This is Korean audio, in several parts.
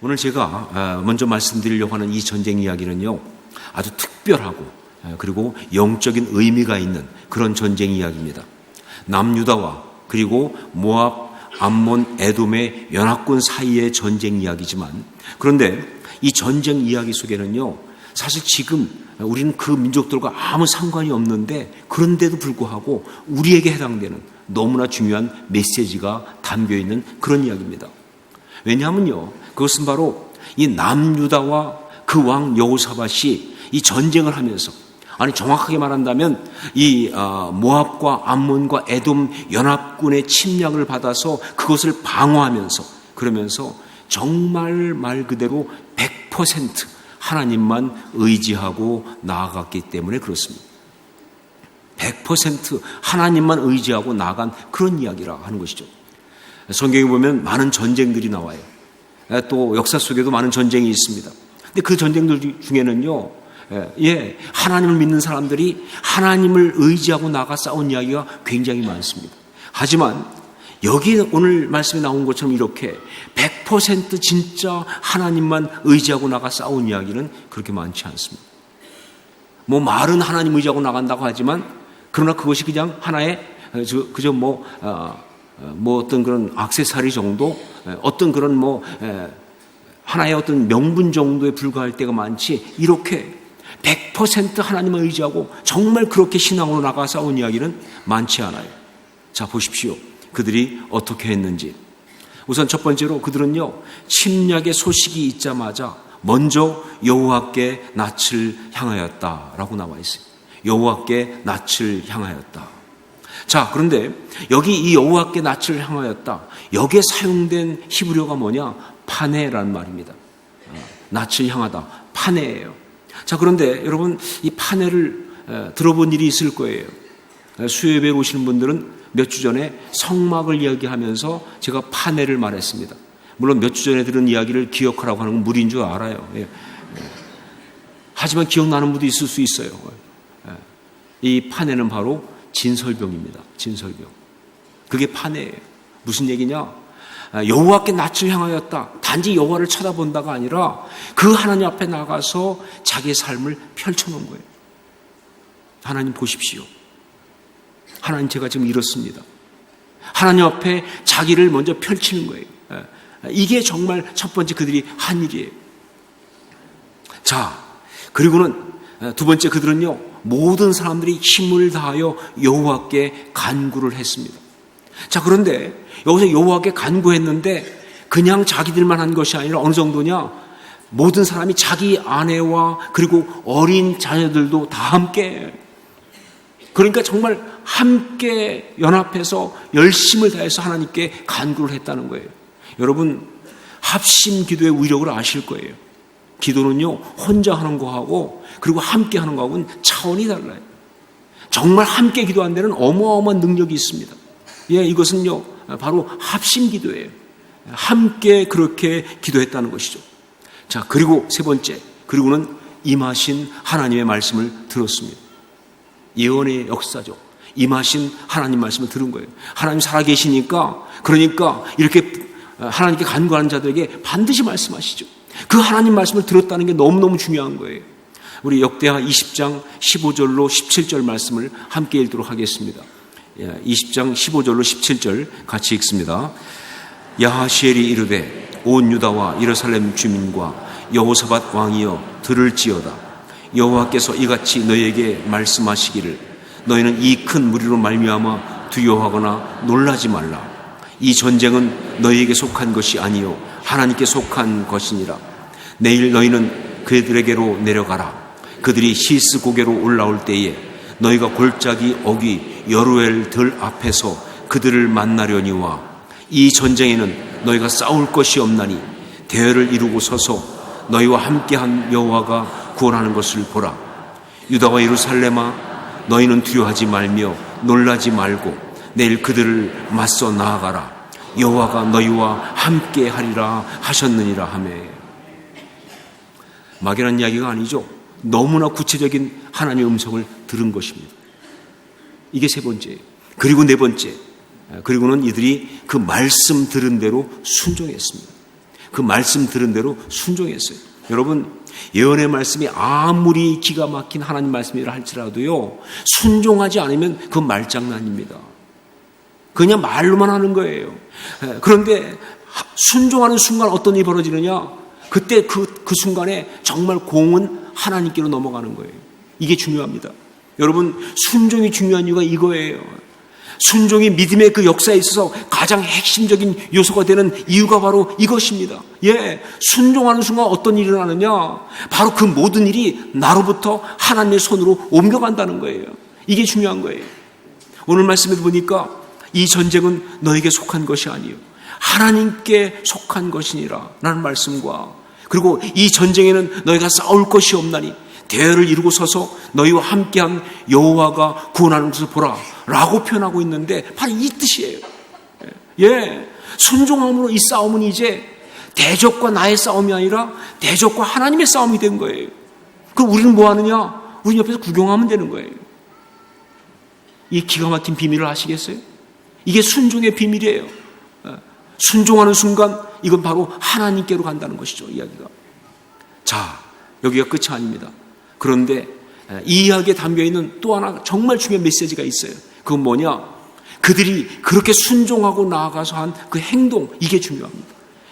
오늘 제가 먼저 말씀드리려고 하는 이 전쟁 이야기는요, 아주 특별하고 그리고 영적인 의미가 있는 그런 전쟁 이야기입니다. 남유다와 그리고 모압, 암몬, 에돔의 연합군 사이의 전쟁 이야기지만, 그런데 이 전쟁 이야기 속에는요, 사실 지금 우리는 그 민족들과 아무 상관이 없는데, 그런데도 불구하고 우리에게 해당되는 너무나 중요한 메시지가 담겨있는 그런 이야기입니다. 왜냐하면요, 그것은 바로 이 남유다와 그 왕 여호사밧이 이 전쟁을 하면서, 아니 정확하게 말한다면 이 모압과 암몬과 에돔 연합군의 침략을 받아서 그것을 방어하면서, 그러면서 정말 말 그대로 100% 하나님만 의지하고 나아갔기 때문에 그렇습니다. 100% 하나님만 의지하고 나아간 그런 이야기라 하는 것이죠. 성경에 보면 많은 전쟁들이 나와요. 또 역사 속에도 많은 전쟁이 있습니다. 근데 그 전쟁들 중에는요, 하나님을 믿는 사람들이 하나님을 의지하고 나가 싸운 이야기가 굉장히 많습니다. 하지만 여기 오늘 말씀에 나온 것처럼 이렇게 100% 진짜 하나님만 의지하고 나가 싸운 이야기는 그렇게 많지 않습니다. 뭐 말은 하나님 의지하고 나간다고 하지만, 그러나 그것이 그냥 하나의 그저 뭐 어떤 그런 액세서리 정도, 어떤 그런 하나의 어떤 명분 정도에 불과할 때가 많지, 이렇게 100% 하나님을 의지하고 정말 그렇게 신앙으로 나가 싸운 이야기는 많지 않아요. 자, 보십시오. 그들이 어떻게 했는지. 우선 첫 번째로 그들은요, 침략의 소식이 있자마자 먼저 여호와께 낯을 향하였다라고 나와 있어요. 여호와께 낯을 향하였다. 자, 그런데 여기 이 여호와께 낯을 향하였다, 여기에 사용된 히브리어가 뭐냐? 파네라는 말입니다. 낯을 향하다, 파네예요. 자, 그런데 여러분, 이 파네를 들어본 일이 있을 거예요. 수요예배에 오시는 분들은 몇 주 전에 성막을 이야기하면서 제가 파네를 말했습니다. 물론 몇 주 전에 들은 이야기를 기억하라고 하는 건 무리인 줄 알아요. 하지만 기억나는 분도 있을 수 있어요. 이 파네는 바로 진설병입니다. 진설병. 그게 파네예요. 무슨 얘기냐? 여호와께 낯을 향하였다. 단지 여호와를 쳐다본다가 아니라 그 하나님 앞에 나가서 자기의 삶을 펼쳐놓은 거예요. 하나님 보십시오. 하나님, 제가 지금 이렇습니다. 하나님 앞에 자기를 먼저 펼치는 거예요. 이게 정말 첫 번째 그들이 한 일이에요. 자, 그리고는 두 번째, 그들은요, 모든 사람들이 힘을 다하여 여호와께 간구를 했습니다. 자, 그런데 여기서 여호와께 간구했는데 그냥 자기들만 한 것이 아니라 어느 정도냐? 모든 사람이 자기 아내와 그리고 어린 자녀들도 다 함께, 그러니까 정말 함께 연합해서 열심을 다해서 하나님께 간구를 했다는 거예요. 여러분, 합심 기도의 위력을 아실 거예요. 기도는요, 혼자 하는 거하고 그리고 함께 하는 거하고는 차원이 달라요. 정말 함께 기도한 데는 어마어마한 능력이 있습니다. 이것은요, 바로 합심 기도예요. 함께 그렇게 기도했다는 것이죠. 자, 그리고 세 번째, 그리고는 임하신 하나님의 말씀을 들었습니다. 예언의 역사죠. 임하신 하나님 말씀을 들은 거예요. 하나님 살아계시니까, 그러니까 이렇게 하나님께 간구하는 자들에게 반드시 말씀하시죠. 그 하나님 말씀을 들었다는 게 너무너무 중요한 거예요. 우리 역대하 20장 15절로 17절 말씀을 함께 읽도록 하겠습니다. 20장 15절로 17절 같이 읽습니다. 야하시엘이 이르되 온 유다와 예루살렘 주민과 여호사밧 왕이여 들을지어다. 여호와께서 이같이 너희에게 말씀하시기를 너희는 이 큰 무리로 말미암아 두려워하거나 놀라지 말라. 이 전쟁은 너희에게 속한 것이 아니요 하나님께 속한 것이니라. 내일 너희는 그들에게로 내려가라. 그들이 시스 고개로 올라올 때에 너희가 골짜기 어귀 여루엘 들 앞에서 그들을 만나려니와 이 전쟁에는 너희가 싸울 것이 없나니 대열을 이루고 서서 너희와 함께한 여호와가 구원하는 것을 보라. 유다와 예루살렘아, 너희는 두려워하지 말며 놀라지 말고 내일 그들을 맞서 나아가라. 여호와가 너희와 함께하리라 하셨느니라 하며. 막연한 이야기가 아니죠. 너무나 구체적인 하나님의 음성을 들은 것입니다. 이게 세 번째예요. 그리고 네 번째, 그리고는 이들이 그 말씀 들은 대로 순종했습니다. 그 말씀 들은 대로 순종했어요. 여러분, 예언의 말씀이 아무리 기가 막힌 하나님 말씀이라 할지라도요, 순종하지 않으면 그건 말장난입니다. 그냥 말로만 하는 거예요. 그런데 순종하는 순간 어떤 일이 벌어지느냐? 그때 그 순간에 정말 공은 하나님께로 넘어가는 거예요. 이게 중요합니다. 여러분, 순종이 중요한 이유가 이거예요. 순종이 믿음의 그 역사에 있어서 가장 핵심적인 요소가 되는 이유가 바로 이것입니다. 순종하는 순간 어떤 일이 일어나느냐? 바로 그 모든 일이 나로부터 하나님의 손으로 옮겨간다는 거예요. 이게 중요한 거예요. 오늘 말씀에 보니까 이 전쟁은 너에게 속한 것이 아니요 하나님께 속한 것이니라 라는 말씀과, 그리고 이 전쟁에는 너희가 싸울 것이 없나니 대열을 이루고 서서 너희와 함께한 여호와가 구원하는 것을 보라 라고 표현하고 있는데 바로 이 뜻이에요. 순종함으로 이 싸움은 이제 대적과 나의 싸움이 아니라 대적과 하나님의 싸움이 된 거예요. 그럼 우리는 뭐 하느냐? 우리 옆에서 구경하면 되는 거예요. 이 기가 막힌 비밀을 아시겠어요? 이게 순종의 비밀이에요. 순종하는 순간 이건 바로 하나님께로 간다는 것이죠, 이야기가. 자, 여기가 끝이 아닙니다. 그런데 이 이야기에 담겨있는 또 하나 정말 중요한 메시지가 있어요. 그건 뭐냐? 그들이 그렇게 순종하고 나아가서 한 그 행동, 이게 중요합니다.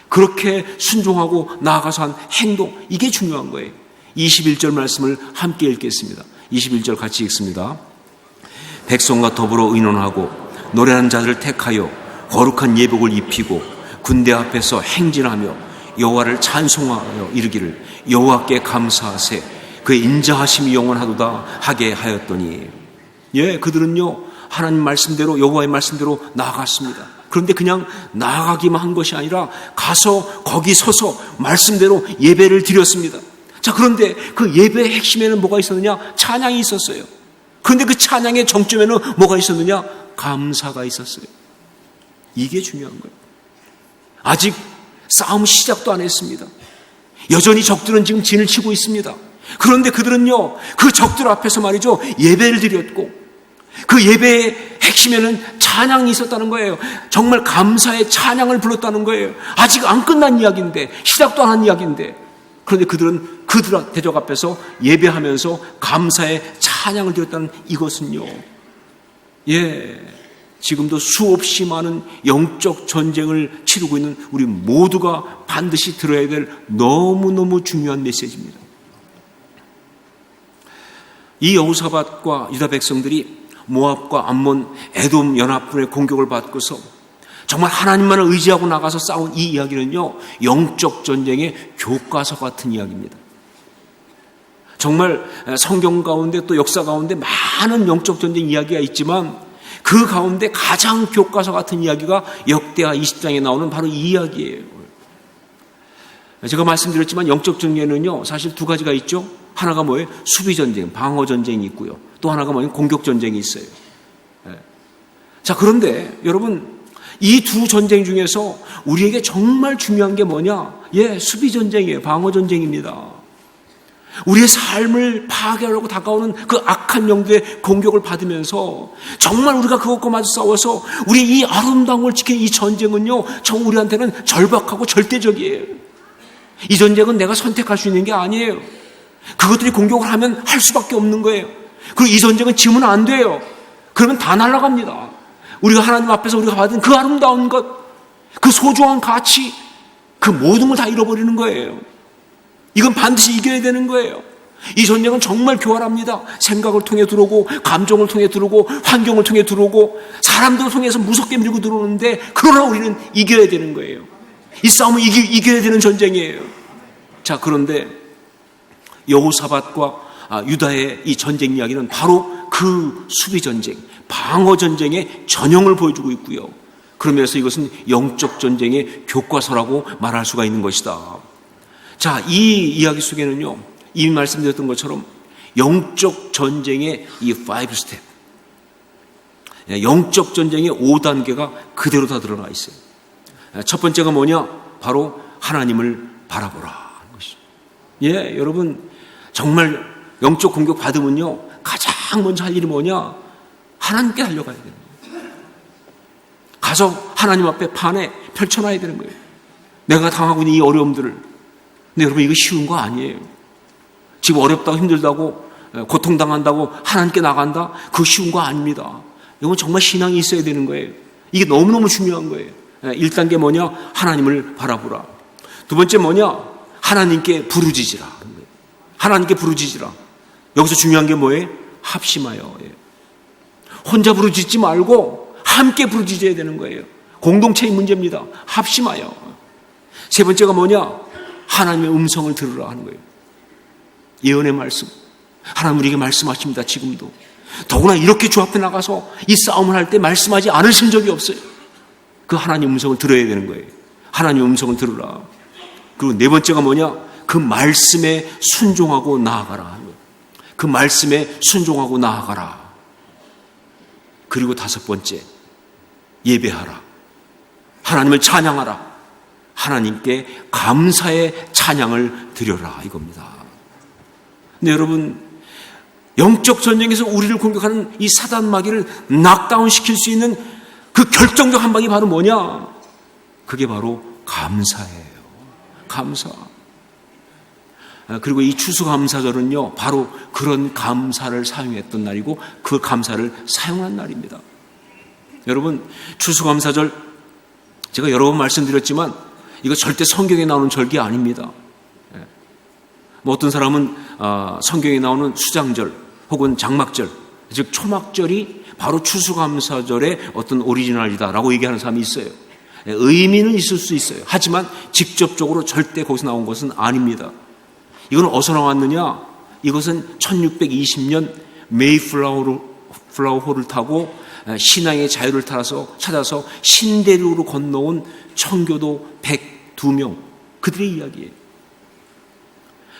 그렇게 순종하고 나아가서 한 행동, 이게 중요한 거예요. 21절 말씀을 함께 읽겠습니다. 21절 같이 읽습니다. 백성과 더불어 의논하고 노래하는 자들을 택하여 거룩한 예복을 입히고 군대 앞에서 행진하며 여호와를 찬송하여 이르기를 여호와께 감사하세 그의 인자하심이 영원하도다 하게 하였더니, 그들은요 하나님 말씀대로 여호와의 말씀대로 나아갔습니다. 그런데 그냥 나아가기만 한 것이 아니라 가서 거기 서서 말씀대로 예배를 드렸습니다. 자, 그런데 그 예배의 핵심에는 뭐가 있었느냐? 찬양이 있었어요. 그런데 그 찬양의 정점에는 뭐가 있었느냐? 감사가 있었어요. 이게 중요한 거예요. 아직 싸움 시작도 안 했습니다. 여전히 적들은 지금 진을 치고 있습니다. 그런데 그들은요, 그 적들 앞에서 말이죠, 예배를 드렸고, 그 예배의 핵심에는 찬양이 있었다는 거예요. 정말 감사의 찬양을 불렀다는 거예요. 아직 안 끝난 이야기인데, 시작도 안 한 이야기인데, 그런데 그들은 그들 대적 앞에서 예배하면서 감사의 찬양을 드렸다는 이것은요, 지금도 수없이 많은 영적 전쟁을 치르고 있는 우리 모두가 반드시 들어야 될 너무너무 중요한 메시지입니다. 이 여호사밧과 유다 백성들이 모압과 암몬, 에돔 연합군의 공격을 받고서 정말 하나님만을 의지하고 나가서 싸운 이 이야기는요, 영적 전쟁의 교과서 같은 이야기입니다. 정말 성경 가운데 또 역사 가운데 많은 영적 전쟁 이야기가 있지만 그 가운데 가장 교과서 같은 이야기가 역대하 20장에 나오는 바로 이 이야기예요. 제가 말씀드렸지만 영적 전쟁에는요 사실 두 가지가 있죠. 하나가 뭐예요? 수비전쟁, 방어전쟁이 있고요. 또 하나가 뭐예요? 공격전쟁이 있어요. 자, 그런데 여러분, 이 두 전쟁 중에서 우리에게 정말 중요한 게 뭐냐? 수비전쟁이에요. 방어전쟁입니다. 우리의 삶을 파괴하려고 다가오는 그 악한 영들의 공격을 받으면서 정말 우리가 그것과 마주 싸워서 우리 이 아름다운 걸 지키는 이 전쟁은요, 우리한테는 절박하고 절대적이에요. 이 전쟁은 내가 선택할 수 있는 게 아니에요. 그것들이 공격을 하면 할 수밖에 없는 거예요. 그리고 이 전쟁은 지면 안 돼요. 그러면 다 날아갑니다. 우리가 하나님 앞에서 우리가 받은 그 아름다운 것, 그 소중한 가치, 그 모든 걸 다 잃어버리는 거예요. 이건 반드시 이겨야 되는 거예요. 이 전쟁은 정말 교활합니다. 생각을 통해 들어오고, 감정을 통해 들어오고, 환경을 통해 들어오고, 사람들을 통해서 무섭게 밀고 들어오는데, 그러나 우리는 이겨야 되는 거예요. 이 싸움은 이겨야 되는 전쟁이에요. 자, 그런데 여호사밧과 유다의 이 전쟁 이야기는 바로 그 수비전쟁, 방어전쟁의 전형을 보여주고 있고요. 그러면서 이것은 영적 전쟁의 교과서라고 말할 수가 있는 것이다. 자, 이 이야기 속에는요, 이미 말씀드렸던 것처럼 영적 전쟁의 이 5스텝, 영적 전쟁의 5단계가 그대로 다 들어가 있어요. 첫 번째가 뭐냐? 바로 하나님을 바라보라 하는 것이죠. 여러분, 정말 영적 공격 받으면요, 가장 먼저 할 일이 뭐냐? 하나님께 달려가야 되는 거예요. 가서 하나님 앞에 판에 펼쳐놔야 되는 거예요. 내가 당하고 있는 이 어려움들을. 근데 여러분, 이거 쉬운 거 아니에요. 지금 어렵다고 힘들다고 고통당한다고 하나님께 나간다? 그거 쉬운 거 아닙니다. 이건 정말 신앙이 있어야 되는 거예요. 이게 너무너무 중요한 거예요. 1단계 뭐냐? 하나님을 바라보라. 두 번째 뭐냐? 하나님께 부르짖으라. 하나님께 부르짖으라. 여기서 중요한 게 뭐예요? 합심하여. 혼자 부르짖지 말고 함께 부르짖어야 되는 거예요. 공동체의 문제입니다. 합심하여. 세 번째가 뭐냐? 하나님의 음성을 들으라 하는 거예요. 예언의 말씀. 하나님 우리에게 말씀하십니다. 지금도. 더구나 이렇게 주 앞에 나가서 이 싸움을 할 때 말씀하지 않으신 적이 없어요. 그 하나님 음성을 들어야 되는 거예요. 하나님 음성을 들으라. 그리고 네 번째가 뭐냐? 그 말씀에 순종하고 나아가라. 그 말씀에 순종하고 나아가라. 그리고 다섯 번째, 예배하라. 하나님을 찬양하라. 하나님께 감사의 찬양을 드려라. 이겁니다. 근데 여러분, 영적 전쟁에서 우리를 공격하는 이 사단 마귀를 낙다운 시킬 수 있는 그 결정적 한 방이 바로 뭐냐? 그게 바로 감사예요. 감사. 그리고 이 추수감사절은요, 바로 그런 감사를 사용했던 날이고 그 감사를 사용한 날입니다. 여러분, 추수감사절 제가 여러 번 말씀드렸지만 이거 절대 성경에 나오는 절기 아닙니다. 뭐 어떤 사람은 성경에 나오는 수장절 혹은 장막절, 즉 초막절이 바로 추수감사절의 어떤 오리지널이다라고 얘기하는 사람이 있어요. 의미는 있을 수 있어요. 하지만 직접적으로 절대 거기서 나온 것은 아닙니다. 이건 어디서 나왔느냐? 이것은 1620년 메이플라워호를 타고 신앙의 자유를 찾아서 신대륙으로 건너온 청교도 102명, 그들의 이야기예요.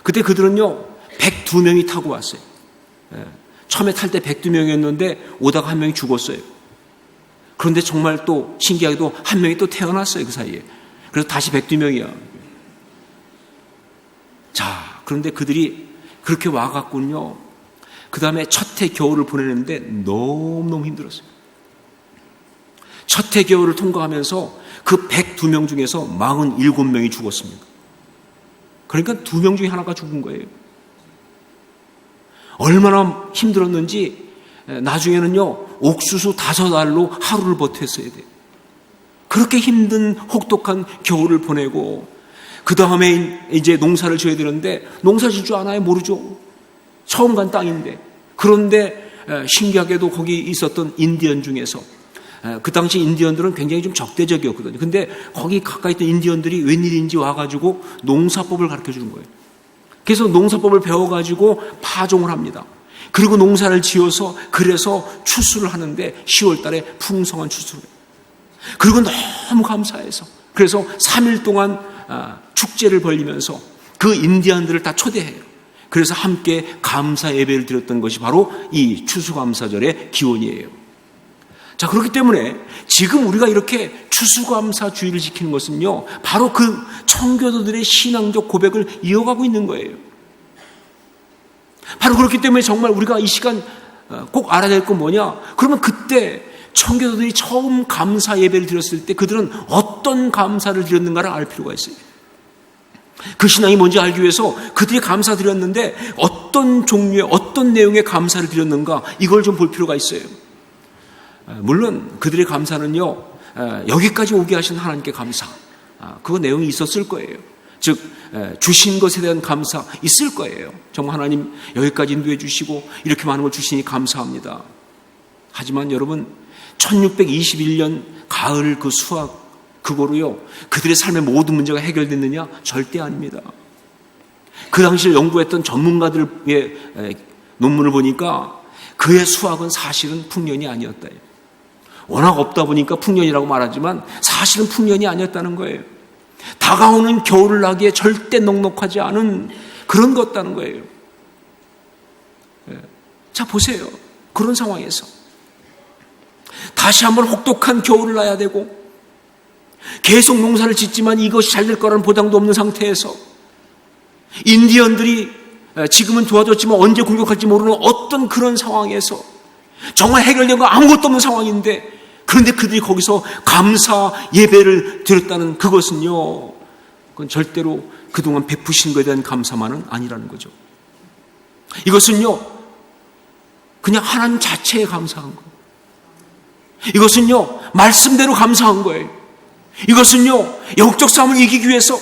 그때 그들은요 102명이 타고 왔어요. 처음에 탈 때 102명이었는데 오다가 한 명이 죽었어요. 그런데 정말 또 신기하게도 한 명이 또 태어났어요. 그 사이에. 그래서 다시 102명이야. 자, 그런데 그들이 그렇게 와갖군요. 그 다음에 첫 해 겨울을 보내는데 너무너무 힘들었어요. 첫 해 겨울을 통과하면서 그 102명 중에서 47명이 죽었습니다. 그러니까 2명 중에 하나가 죽은 거예요. 얼마나 힘들었는지 나중에는요 옥수수 5알로 하루를 버텼어야 돼요. 그렇게 힘든 혹독한 겨울을 보내고 그 다음에 이제 농사를 지어야 되는데 농사 질 줄 아나요? 모르죠. 처음 간 땅인데. 그런데 신기하게도 거기 있었던 인디언 중에서 그 당시 인디언들은 굉장히 좀 적대적이었거든요. 근데 거기 가까이 있던 인디언들이 웬일인지 와가지고 농사법을 가르쳐 주는 거예요. 그래서 농사법을 배워가지고 파종을 합니다. 그리고 농사를 지어서 그래서 추수를 하는데 10월 달에 풍성한 추수를 해요. 그리고 너무 감사해서 그래서 3일 동안 축제를 벌리면서 그 인디언들을 다 초대해요. 그래서 함께 감사 예배를 드렸던 것이 바로 이 추수감사절의 기원이에요. 자, 그렇기 때문에 지금 우리가 이렇게 추수감사주의를 지키는 것은요, 바로 그 청교도들의 신앙적 고백을 이어가고 있는 거예요. 바로 그렇기 때문에 정말 우리가 이 시간 꼭 알아야 될 건 뭐냐? 그러면 그때 청교도들이 처음 감사 예배를 드렸을 때 그들은 어떤 감사를 드렸는가를 알 필요가 있어요. 그 신앙이 뭔지 알기 위해서 그들이 감사 드렸는데 어떤 종류의 어떤 내용의 감사를 드렸는가 이걸 좀 볼 필요가 있어요. 물론 그들의 감사는요 여기까지 오게 하신 하나님께 감사, 그 내용이 있었을 거예요. 즉 주신 것에 대한 감사 있을 거예요. 정말 하나님 여기까지 인도해 주시고 이렇게 많은 걸 주시니 감사합니다. 하지만 여러분 1621년 가을 그 수확 그거로요 그들의 삶의 모든 문제가 해결됐느냐? 절대 아닙니다. 그 당시를 연구했던 전문가들의 논문을 보니까 그의 수확은 사실은 풍년이 아니었다. 워낙 없다 보니까 풍년이라고 말하지만 사실은 풍년이 아니었다는 거예요. 다가오는 겨울을 나기에 절대 넉넉하지 않은 그런 것다는 거예요. 자, 보세요. 그런 상황에서 다시 한번 혹독한 겨울을 나야 되고 계속 농사를 짓지만 이것이 잘 될 거라는 보장도 없는 상태에서 인디언들이 지금은 도와줬지만 언제 공격할지 모르는 어떤 그런 상황에서 정말 해결된 거 아무것도 없는 상황인데 그런데 그들이 거기서 감사 예배를 드렸다는 그것은요 그건 절대로 그동안 베푸신 것에 대한 감사만은 아니라는 거죠. 이것은요, 그냥 하나님 자체에 감사한 거예요. 이것은요, 말씀대로 감사한 거예요. 이것은요, 영적 싸움을 이기기 위해서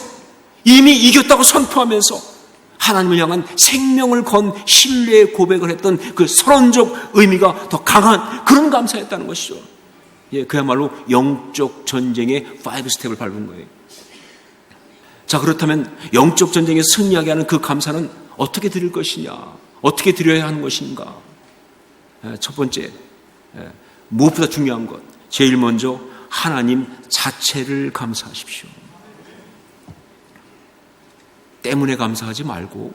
이미 이겼다고 선포하면서 하나님을 향한 생명을 건 신뢰의 고백을 했던 그 선언적 의미가 더 강한 그런 감사였다는 것이죠. 예, 그야말로 영적 전쟁의 5스텝을 밟은 거예요. 자, 그렇다면 영적 전쟁에 승리하게 하는 그 감사는 어떻게 드릴 것이냐? 어떻게 드려야 하는 것인가? 첫 번째, 무엇보다 중요한 것, 제일 먼저 하나님 자체를 감사하십시오. 때문에 감사하지 말고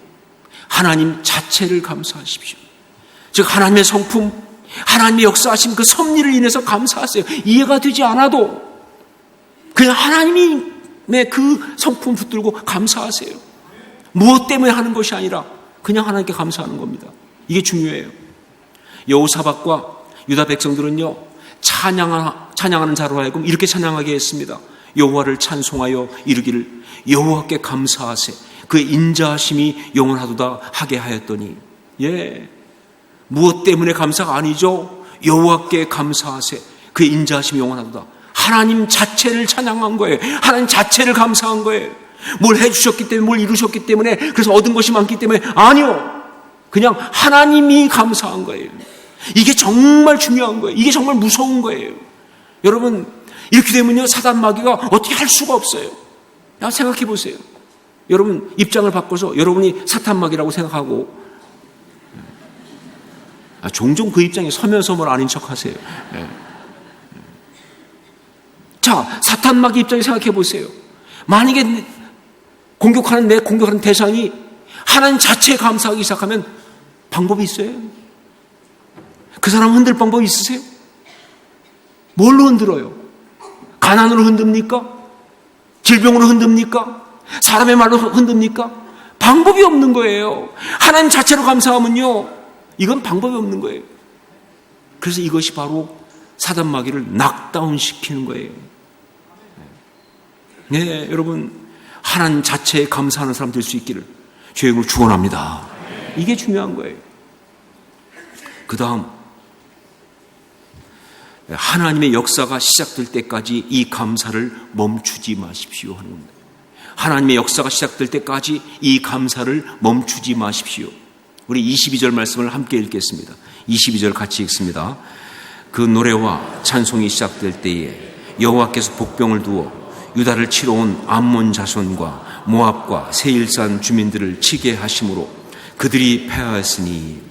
하나님 자체를 감사하십시오. 즉 하나님의 성품, 하나님의 역사하신 그 섭리를 인해서 감사하세요. 이해가 되지 않아도 그냥 하나님의 그 성품 붙들고 감사하세요. 무엇 때문에 하는 것이 아니라 그냥 하나님께 감사하는 겁니다. 이게 중요해요. 여호사밧과 유다 백성들은요, 찬양하는 자로 하여금 이렇게 찬양하게 했습니다. 여호와를 찬송하여 이르기를 여호와께 감사하세, 그의 인자하심이 영원하도다 하게 하였더니, 예, 무엇 때문에 감사가 아니죠. 여호와께 감사하세, 그의 인자하심이 영원하도다. 하나님 자체를 찬양한 거예요. 하나님 자체를 감사한 거예요. 뭘 해주셨기 때문에, 뭘 이루셨기 때문에, 그래서 얻은 것이 많기 때문에, 아니요, 그냥 하나님이 감사한 거예요. 이게 정말 중요한 거예요. 이게 정말 무서운 거예요. 여러분, 이렇게 되면요, 사단 마귀가 어떻게 할 수가 없어요. 생각해 보세요. 여러분 입장을 바꿔서 여러분이 사탄 마귀라고 생각하고, 종종 그 입장에 서면서 뭘 아닌 척 하세요. 자, 사탄 마귀 입장에 생각해 보세요. 만약에 내 공격하는 대상이 하나님 자체에 감사하기 시작하면 방법이 있어요? 그 사람 흔들 방법이 있으세요? 뭘로 흔들어요? 가난으로 흔듭니까? 질병으로 흔듭니까? 사람의 말로 흔듭니까? 방법이 없는 거예요. 하나님 자체로 감사하면요, 이건 방법이 없는 거예요. 그래서 이것이 바로 사단 마귀를 낙다운시키는 거예요. 네, 여러분, 하나님 자체에 감사하는 사람 될 수 있기를 주의 이름으로 축원합니다. 이게 중요한 거예요. 그 다음, 하나님의 역사가 시작될 때까지 이 감사를 멈추지 마십시오 하는 겁니다. 하나님의 역사가 시작될 때까지 이 감사를 멈추지 마십시오. 우리 22절 말씀을 함께 읽겠습니다. 22절 같이 읽습니다. 그 노래와 찬송이 시작될 때에 여호와께서 복병을 두어 유다를 치러 온 암몬 자손과 모압과 세일산 주민들을 치게 하심으로 그들이 패하였으니.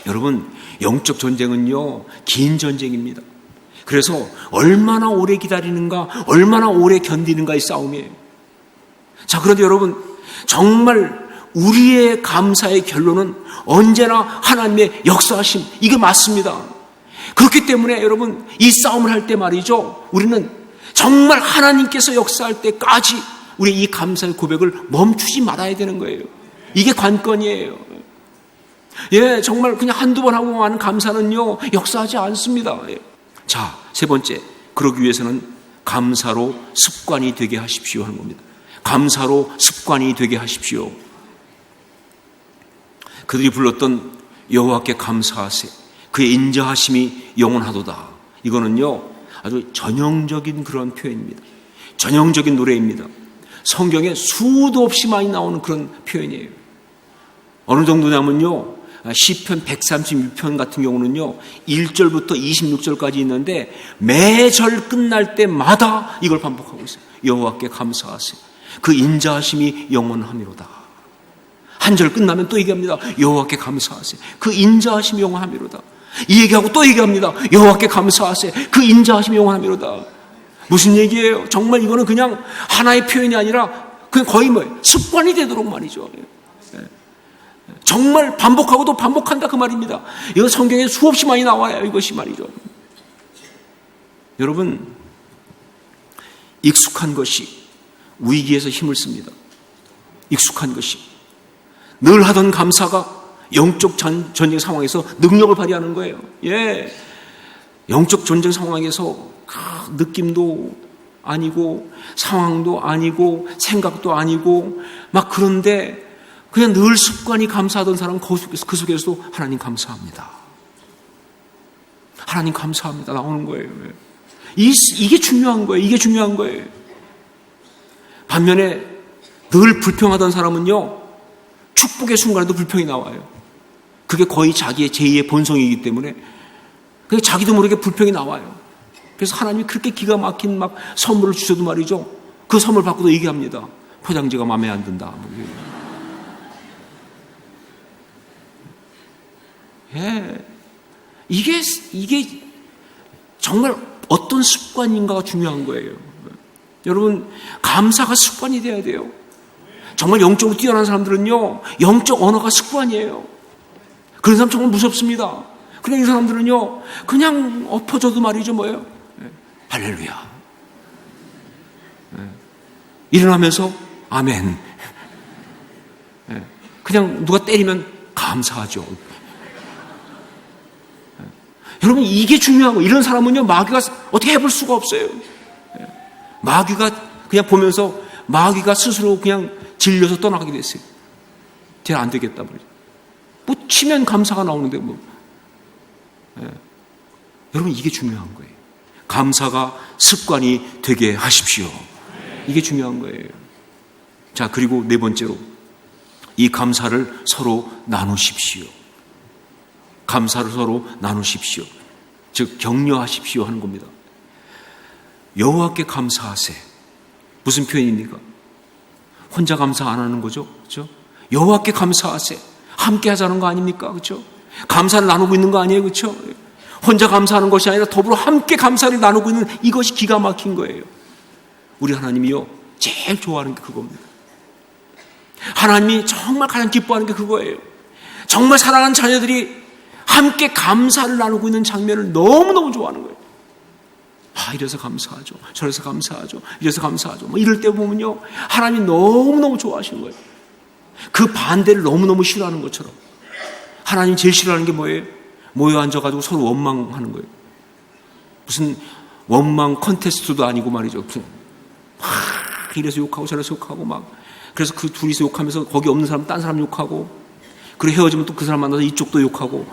여러분, 영적 전쟁은요, 긴 전쟁입니다. 그래서 얼마나 오래 기다리는가, 얼마나 오래 견디는가의 싸움이에요. 자, 그런데 여러분, 정말 우리의 감사의 결론은 언제나 하나님의 역사하심, 이게 맞습니다. 그렇기 때문에 여러분, 이 싸움을 할 때 말이죠, 우리는 정말 하나님께서 역사할 때까지 우리 이 감사의 고백을 멈추지 말아야 되는 거예요. 이게 관건이에요. 예, 정말 그냥 한두 번 하고 하는 감사는요, 역사하지 않습니다. 예. 자, 세 번째, 그러기 위해서는 감사로 습관이 되게 하십시오 하는 겁니다. 감사로 습관이 되게 하십시오. 그들이 불렀던 여호와께 감사하세, 그의 인자하심이 영원하도다. 이거는요, 아주 전형적인 그런 표현입니다. 전형적인 노래입니다. 성경에 수도 없이 많이 나오는 그런 표현이에요. 어느 정도냐면요, 시편 136편 같은 경우는요, 1절부터 26절까지 있는데 매절 끝날 때마다 이걸 반복하고 있어요. 여호와께 감사하세요, 그 인자하심이 영원하미로다. 한 절 끝나면 또 얘기합니다. 여호와께 감사하세요, 그 인자하심이 영원하미로다. 이 얘기하고 또 얘기합니다. 여호와께 감사하세요, 그 인자하심이 영원하미로다. 무슨 얘기예요? 정말 이거는 그냥 하나의 표현이 아니라 그냥 거의 습관이 되도록 말이죠. 정말 반복하고 또 반복한다 그 말입니다. 이거 성경에 수없이 많이 나와요, 이것이 말이죠. 여러분, 익숙한 것이 위기에서 힘을 씁니다. 익숙한 것이. 늘 하던 감사가 영적 전쟁 상황에서 능력을 발휘하는 거예요. 예, 영적 전쟁 상황에서 느낌도 아니고 상황도 아니고 생각도 아니고 막 그런데 그냥 늘 습관이 감사하던 사람은 그 속에서도 하나님 감사합니다. 하나님 감사합니다. 나오는 거예요. 이게 중요한 거예요. 이게 중요한 거예요. 반면에 늘 불평하던 사람은요, 축복의 순간에도 불평이 나와요. 그게 거의 자기의 제2의 본성이기 때문에 그게 자기도 모르게 불평이 나와요. 그래서 하나님이 그렇게 기가 막힌 막 선물을 주셔도 말이죠, 그 선물 받고도 얘기합니다. 포장지가 마음에 안 든다. 예, 이게 정말 어떤 습관인가가 중요한 거예요. 여러분, 감사가 습관이 돼야 돼요. 정말 영적으로 뛰어난 사람들은요, 영적 언어가 습관이에요. 그런 사람 정말 무섭습니다. 그냥 이 사람들은요, 그냥 엎어져도 말이죠, 뭐예요? 할렐루야. 일어나면서 아멘. 그냥 누가 때리면 감사하죠. 여러분, 이게 중요한 거예요. 이런 사람은요, 마귀가 어떻게 해볼 수가 없어요. 마귀가 그냥 보면서 마귀가 스스로 그냥 질려서 떠나가게 됐어요. 쟤는 안 되겠다. 뭐 치면 감사가 나오는데 뭐. 여러분, 이게 중요한 거예요. 감사가 습관이 되게 하십시오. 이게 중요한 거예요. 자, 그리고 네 번째로 이 감사를 서로 나누십시오. 감사를 서로 나누십시오. 즉 격려하십시오 하는 겁니다. 여호와께 감사하세. 무슨 표현입니까? 혼자 감사 안 하는 거죠. 그렇죠? 여호와께 감사하세. 함께 하자는 거 아닙니까? 그렇죠? 감사를 나누고 있는 거 아니에요? 그렇죠? 혼자 감사하는 것이 아니라 더불어 함께 감사를 나누고 있는 이것이 기가 막힌 거예요. 우리 하나님이요, 제일 좋아하는 게 그겁니다. 하나님이 정말 가장 기뻐하는 게 그거예요. 정말 사랑하는 자녀들이 함께 감사를 나누고 있는 장면을 너무너무 좋아하는 거예요. 아, 이래서 감사하죠. 저래서 감사하죠. 이래서 감사하죠. 뭐 이럴 때 보면요, 하나님이 너무너무 좋아하시는 거예요. 그 반대를 너무너무 싫어하는 것처럼. 하나님 제일 싫어하는 게 뭐예요? 모여 앉아가지고 서로 원망하는 거예요. 무슨 원망 컨테스트도 아니고 말이죠. 막 이래서 욕하고 저래서 욕하고 막. 그래서 그 둘이서 욕하면서 거기 없는 사람 딴 사람 욕하고, 그리고 헤어지면 또 그 사람 만나서 이쪽도 욕하고.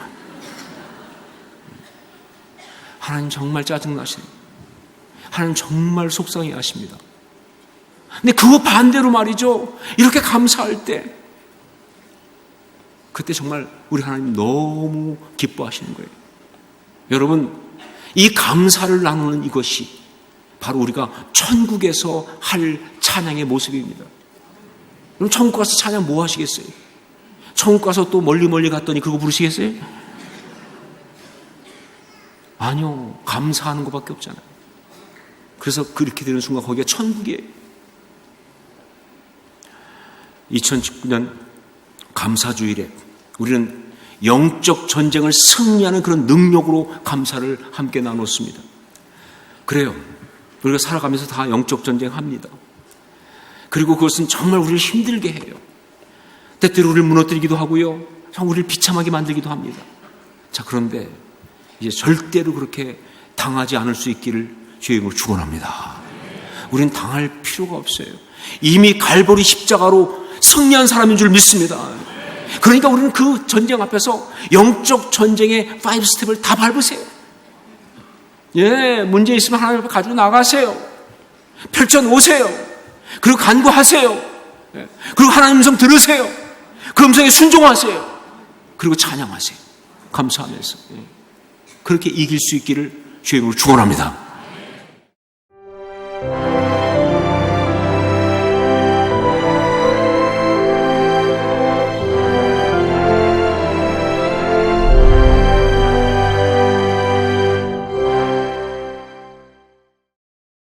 하나님 정말 짜증나시네요. 하나님 정말 속상해 하십니다. 근데 그거 반대로 말이죠, 이렇게 감사할 때 그때 정말 우리 하나님 너무 기뻐하시는 거예요. 여러분, 이 감사를 나누는 이것이 바로 우리가 천국에서 할 찬양의 모습입니다. 그럼 천국 가서 찬양 뭐 하시겠어요? 천국 가서 또 멀리 갔더니 그거 부르시겠어요? 아니요. 감사하는 것밖에 없잖아요. 그래서 그렇게 되는 순간 거기가 천국이에요. 2019년 감사주일에 우리는 영적 전쟁을 승리하는 그런 능력으로 감사를 함께 나눴습니다. 그래요. 우리가 살아가면서 다 영적 전쟁합니다. 그리고 그것은 정말 우리를 힘들게 해요. 때때로 우리를 무너뜨리기도 하고요, 우리를 비참하게 만들기도 합니다. 자, 그런데 이제 절대로 그렇게 당하지 않을 수 있기를 주의 이름으로 축원합니다. 우리는 당할 필요가 없어요. 이미 갈보리 십자가로 승리한 사람인 줄 믿습니다. 그러니까 우리는 그 전쟁 앞에서 영적 전쟁의 5스텝을 다 밟으세요. 예, 문제 있으면 하나님 앞에 가지고 나가세요. 펼쳐놓으세요. 그리고 간구하세요. 예, 그리고 하나님 음성 들으세요. 그 음성에 순종하세요. 그리고 찬양하세요. 감사하면서. 예, 그렇게 이길 수 있기를 주의 이름으로 축원합니다.